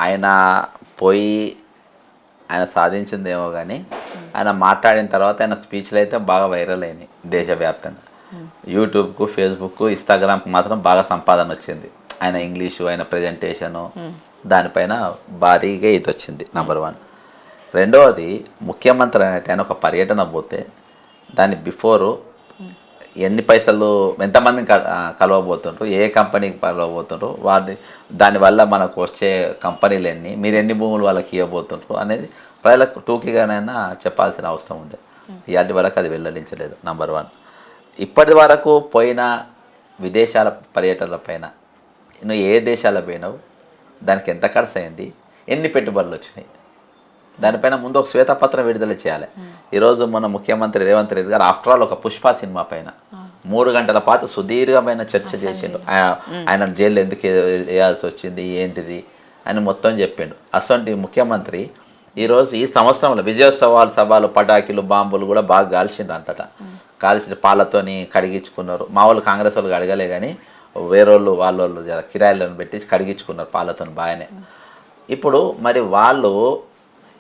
ఆయన పోయి ఆయన సాధించిందేమో కానీ ఆయన మాట్లాడిన తర్వాత ఆయన స్పీచ్లు అయితే బాగా వైరల్ అయినాయి దేశవ్యాప్తంగా. యూట్యూబ్కు, ఫేస్బుక్, ఇన్స్టాగ్రామ్కి మాత్రం బాగా సంపాదన వచ్చింది. ఆయన ఇంగ్లీషు, ఆయన ప్రజెంటేషను దానిపైన భారీగా ఇది వచ్చింది. నెంబర్ 1. రెండవది, ముఖ్యమంత్రి అనేటి ఆయన ఒక పర్యటన పోతే దాని బిఫోరు ఎన్ని పైసలు ఎంతమందిని కలవబోతుంటారు, ఏ కంపెనీకి కలవబోతుంటారు, దానివల్ల మనకు వచ్చే కంపెనీలు ఎన్ని, మీరు ఎన్ని భూములు వాళ్ళకి ఇవ్వబోతుంటారు అనేది ప్రజలకు టూకీగానైనా చెప్పాల్సిన అవసరం ఉంది. ఇవాటి వరకు అది వెల్లడించలేదు. నెంబర్ 1. ఇప్పటి వరకు పోయిన విదేశాల పర్యటనల పైన నువ్వు ఏ దేశాలకు పోయినావు, దానికి ఎంత ఖర్చు అయింది, ఎన్ని పెట్టుబడులు వచ్చినాయి, దానిపైన ముందు ఒక శ్వేతపత్రం విడుదల చేయాలి. ఈరోజు మన ముఖ్యమంత్రి రేవంత్ రెడ్డి గారు ఆఫ్టర్ ఆల్ ఒక పుష్ప సినిమా పైన 3 గంటల పాటు సుదీర్ఘమైన చర్చ చేసిండు. ఆయన జైలు ఎందుకు వేయాల్సి వచ్చింది, ఏంటిది అని మొత్తం చెప్పిండు. అసలు ముఖ్యమంత్రి ఈరోజు ఈ సంవత్సరంలో విజయోత్సవాల సభలు, పటాకులు, బాంబులు కూడా బాగా కాల్చిండ్రు. అంతటా కాల్చిన పాలతోని కడిగించుకున్నారు. మా వాళ్ళు కాంగ్రెస్ వాళ్ళు అడగలే కానీ వేరోళ్ళు వాళ్ళోళ్ళు కిరాయిలను పెట్టి కడిగించుకున్నారు పాలతో బాగానే. ఇప్పుడు మరి వాళ్ళు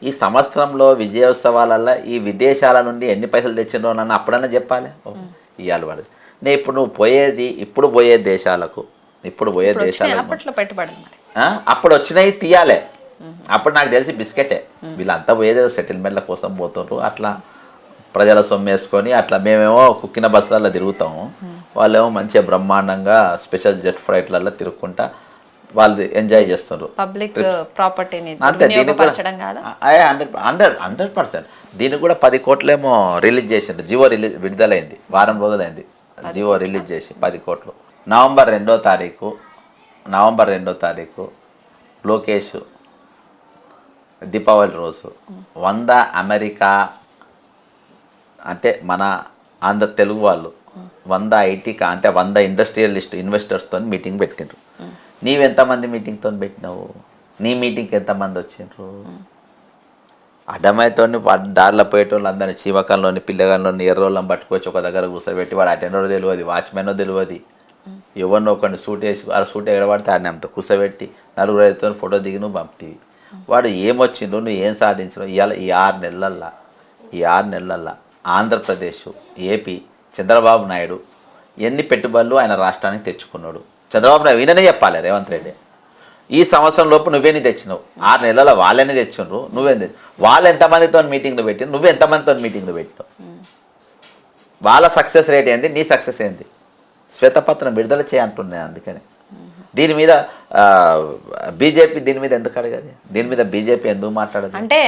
ఈ సంవత్సరంలో విజయోత్సవాలల్లో ఈ విదేశాల నుండి ఎన్ని పైసలు తెచ్చిండ్రో నన్ను అప్పుడన్నా చెప్పాలి. ఇవాళ పడదు. నేను ఇప్పుడు పోయే దేశాలకు అప్పుడు వచ్చినాయి తీయాలి. అప్పుడు నాకు తెలిసి బిస్కెటే. వీళ్ళంతా పోయేది సెటిల్మెంట్ల కోసం పోతుండ్రు. అట్లా ప్రజల సొమ్ము వేసుకొని అట్లా మేమేమో కుక్కిన బస్సులలో తిరుగుతాము, వాళ్ళేమో మంచిగా బ్రహ్మాండంగా స్పెషల్ జెట్ ఫ్లైట్లలో తిరుగుకుంటా వాళ్ళు ఎంజాయ్ చేస్తున్నారు. పబ్లిక్ ప్రాపర్టీని అంతే. దీనికి 100%. దీనికి కూడా 10 కోట్లేమో రిలీజ్ చేసిండ్రు. జియో విడుదలైంది, వారం రోజులైంది జియో రిలీజ్ చేసి 10 కోట్లు. నవంబర్ 2వ తారీఖు లోకేష్ దీపావళి రోజు 100 అమెరికా అంటే మన ఆంధ్ర తెలుగు వాళ్ళు 100 ఐటీ అంటే 100 ఇండస్ట్రియలిస్ట్ ఇన్వెస్టర్స్తో మీటింగ్ పెట్టిండ్రు. నీవెంతమంది మీటింగ్తో పెట్టినావు, నీ మీటింగ్కి ఎంతమంది వచ్చిండ్రు? అడ్డమైతో దారిలో పోయేటోళ్ళు అందరినీ చీమకంలోని, పిల్లగాల్లోని, ఎర్రోళ్ళని పట్టుకొచ్చి ఒక దగ్గర కూర్చోబెట్టి వాడు అటెండరో తెలియదు, వాచ్మెనో తెలియదు, ఎవరినో ఒకరిని సూట్ వేసి ఆ సూట్ ఎగడబడితే ఆడిని అంత కూర్చోబెట్టి 4-5తో ఫోటో దిగి నువ్వు పంపుతీవి. వాడు ఏమొచ్చిండ్రు, నువ్వు ఏం సాధించినావు? ఇవాళ ఈ 6 నెలల్లో ఆంధ్రప్రదేశ్, ఏపీ, చంద్రబాబు నాయుడు ఎన్ని పెట్టుబడులు ఆయన రాష్ట్రానికి తెచ్చుకున్నాడు? చంద్రబాబు నాయుడు ఈయననే చెప్పాలి, రేవంత్ రెడ్డి. ఈ సంవత్సరం లోపు నువ్వేని తెచ్చినావు? 6 నెలల వాళ్ళని తెచ్చిండ్రు, నువ్వేం వాళ్ళు ఎంతమందితో మీటింగ్లు పెట్టిన, నువ్వు ఎంతమందితో మీటింగ్లు పెట్టినావు? వాళ్ళ సక్సెస్ రేట్ ఏంది, నీ సక్సెస్ ఏంది? శ్వేతపత్రం విడుదల చేయంటున్నాయి. అందుకని దీని మీద బీజేపీ దీని మీద ఎందుకు అడగదు? దీని మీద బీజేపీ ఎందుకు మాట్లాడదు? అంటే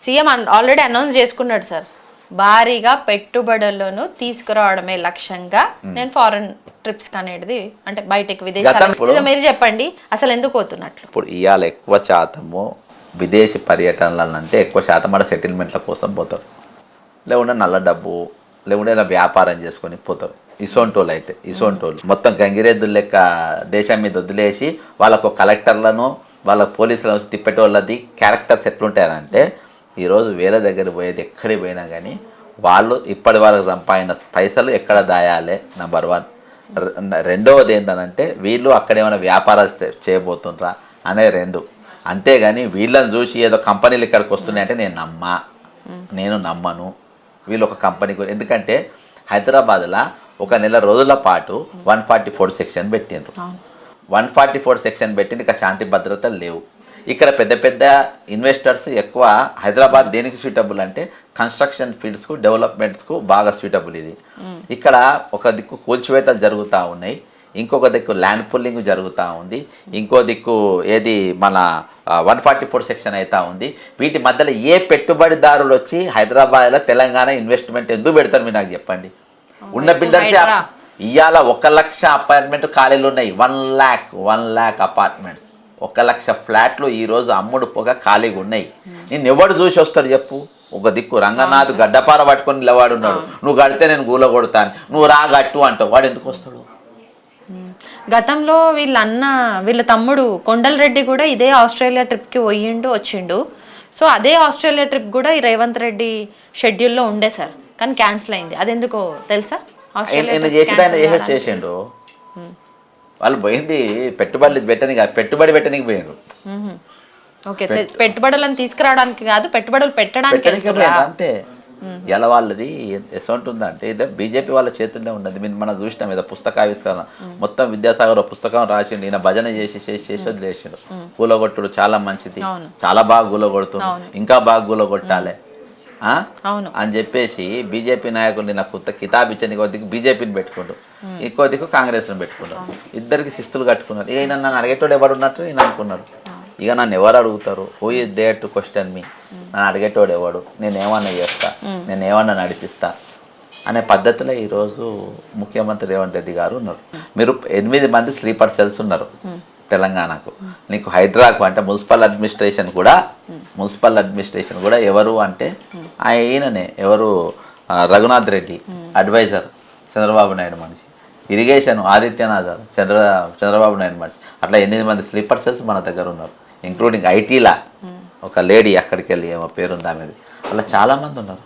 సీఎం ఆల్రెడీ అనౌన్స్ చేసుకున్నాడు సార్, భారీగా పెట్టుబడులను తీసుకురావడమే లక్ష్యంగా నేను ఫారెన్ ట్రిప్స్ అనేది అంటే బయటకు విదేశాలకు. మీరు చెప్పండి అసలు ఎందుకు పోతున్నట్లు? ఇప్పుడు ఇవాళ ఎక్కువ శాతము విదేశీ పర్యటనలు అంటే ఎక్కువ శాతం మన సెటిల్మెంట్ల కోసం పోతారు, లేకుంటే నల్ల డబ్బు, లేకుంటే ఇలా వ్యాపారం చేసుకొని పోతారు. ఇసోంటోళ్ళు మొత్తం గంగిరెద్దులు లెక్క దేశం మీద వదిలేసి వాళ్ళకు కలెక్టర్లను, వాళ్ళ పోలీసులను తిప్పేటోళ్ళది క్యారెక్టర్స్ ఎట్లుంటాయంటే ఈరోజు వేరే దగ్గర పోయేది ఎక్కడికి పోయినా కానీ వాళ్ళు ఇప్పటి వరకు సంపాదించిన పైసలు ఎక్కడ దాయాలి నెంబర్ 1. రెండవది ఏంటంటే వీళ్ళు అక్కడేమైనా వ్యాపారాలు చేయబోతుండ్రా అనే 2. అంతేగాని వీళ్ళని చూసి ఏదో కంపెనీలు ఇక్కడికి వస్తున్నాయంటే నేను నమ్మను. వీళ్ళు ఒక కంపెనీ, ఎందుకంటే హైదరాబాద్లో ఒక నెల రోజుల పాటు 144 సెక్షన్ పెట్టిండ్రు. 144 సెక్షన్ పెట్టింది. ఇక శాంతి భద్రతలు లేవు. ఇక్కడ పెద్ద పెద్ద ఇన్వెస్టర్స్ ఎక్కువ. హైదరాబాద్ దేనికి సూటబుల్ అంటే కన్స్ట్రక్షన్ ఫీల్డ్స్కు, డెవలప్మెంట్స్కు బాగా సూటబుల్ ఇది. ఇక్కడ ఒక దిక్కు కూల్చివేతలు జరుగుతూ ఉన్నాయి, ఇంకొక దిక్కు ల్యాండ్ పుల్లింగ్ జరుగుతూ ఉంది, ఇంకో దిక్కు ఏది మన 144 సెక్షన్ అవుతూ ఉంది. వీటి మధ్యలో ఏ పెట్టుబడిదారులు వచ్చి హైదరాబాద్లో తెలంగాణ ఇన్వెస్ట్మెంట్ ఎందుకు పెడతారు మీరు నాకు చెప్పండి? ఉన్న బిల్డర్స్ ఇవాళ 1 లక్ష అపార్ట్మెంట్ ఖాళీలు ఉన్నాయి. 1 lakh అపార్ట్మెంట్స్, 1 లక్ష ఫ్లాట్లు ఈరోజు అమ్ముడు పోగా ఖాళీగా ఉన్నాయి. నేను ఎవడు చూసి వస్తాడు చెప్పు? ఒక దిక్కు రంగనాథ్ గడ్డపార పట్టుకొని నిలవాడు ఉన్నాడు, నువ్వు కడితే నేను గూల కొడతాను, నువ్వు రా గట్టు అంటావు, వాడు ఎందుకు వస్తాడు? గతంలో వీళ్ళ తమ్ముడు కొండలరెడ్డి కూడా ఇదే ఆస్ట్రేలియా ట్రిప్కి వచ్చిండు. సో అదే ఆస్ట్రేలియా ట్రిప్ కూడా ఈ రేవంత్ రెడ్డి షెడ్యూల్లో ఉండే సార్, కానీ క్యాన్సిల్ అయింది. అది ఎందుకో తెలుసా? చేసిండు. వాళ్ళు పోయింది పెట్టుబడి పెట్టడానికి పోయినారు. ఓకే, పెట్టుబడులను తీసుకురావడానికి కాదు, పెట్టుబడులు పెట్టడానికి వెళ్తుర్రా? అంతే. ఎలా వాళ్ళది ఎసొంటి ఉందంటే ఇదే బీజేపీ వాళ్ళ చేతుల్లో ఉన్నది. మనం చూసినాం ఏదో పుస్తకావిష్కరణ మొత్తం విద్యాసాగర్ పుస్తకం రాసిండు, ఈయన భజన చేసి వదిలేసిండు. కూలగొట్టుడు చాలా మంచిది, చాలా బాగా కూలగొడుతుంది, ఇంకా బాగా కూలగొట్టాలి అని చెప్పేసి బీజేపీ నాయకులు నిన్న కొత్త కితాబ్ ఇచ్చని కొద్దికి బీజేపీని పెట్టుకుంటూ ఇంకో దిక్కు కాంగ్రెస్ని పెట్టుకున్నారు. ఇద్దరికి శిస్తులు కట్టుకున్నారు. ఇక ఈయన నన్ను అడిగేటోడు ఎవడు ఉన్నట్టు ఈయన అనుకున్నాడు. ఇక నన్ను ఎవరు అడుగుతారు, who is there to question me, నన్ను అడిగేటోడు ఎవడు, నేనేమన్నా చేస్తా, నేనేమన్నా నడిపిస్తా అనే పద్ధతిలో ఈరోజు ముఖ్యమంత్రి రేవంత్ రెడ్డి గారు ఉన్నారు. మీరు 8 మంది స్లీపర్ సెల్స్ ఉన్నారు తెలంగాణకు. నీకు హైడ్రాకు అంటే మున్సిపల్ అడ్మినిస్ట్రేషన్ కూడా ఎవరు అంటే ఈయననే, ఎవరు, రఘునాథ్ రెడ్డి అడ్వైజర్, చంద్రబాబు నాయుడు మనిషి. ఇరిగేషన్ ఆదిత్యనాథ్ చంద్రబాబు నాయుడు మనిషి. అట్లా 8 మంది స్లీపర్ సెల్స్ మన దగ్గర ఉన్నారు, ఇంక్లూడింగ్ ఐటీలా ఒక లేడీ, అక్కడికి వెళ్ళి ఏమో పేరుంది ఆమెది. అలా చాలామంది ఉన్నారు.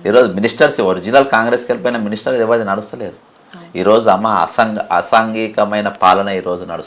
ఈరోజు మినిస్టర్స్ ఒరిజినల్ కాంగ్రెస్కి వెళ్ళిపోయిన మినిస్టర్ ఎవరు నడుస్తలేరు. ఈరోజు అసాంఘికమైన పాలన ఈరోజు నడుస్తుంది.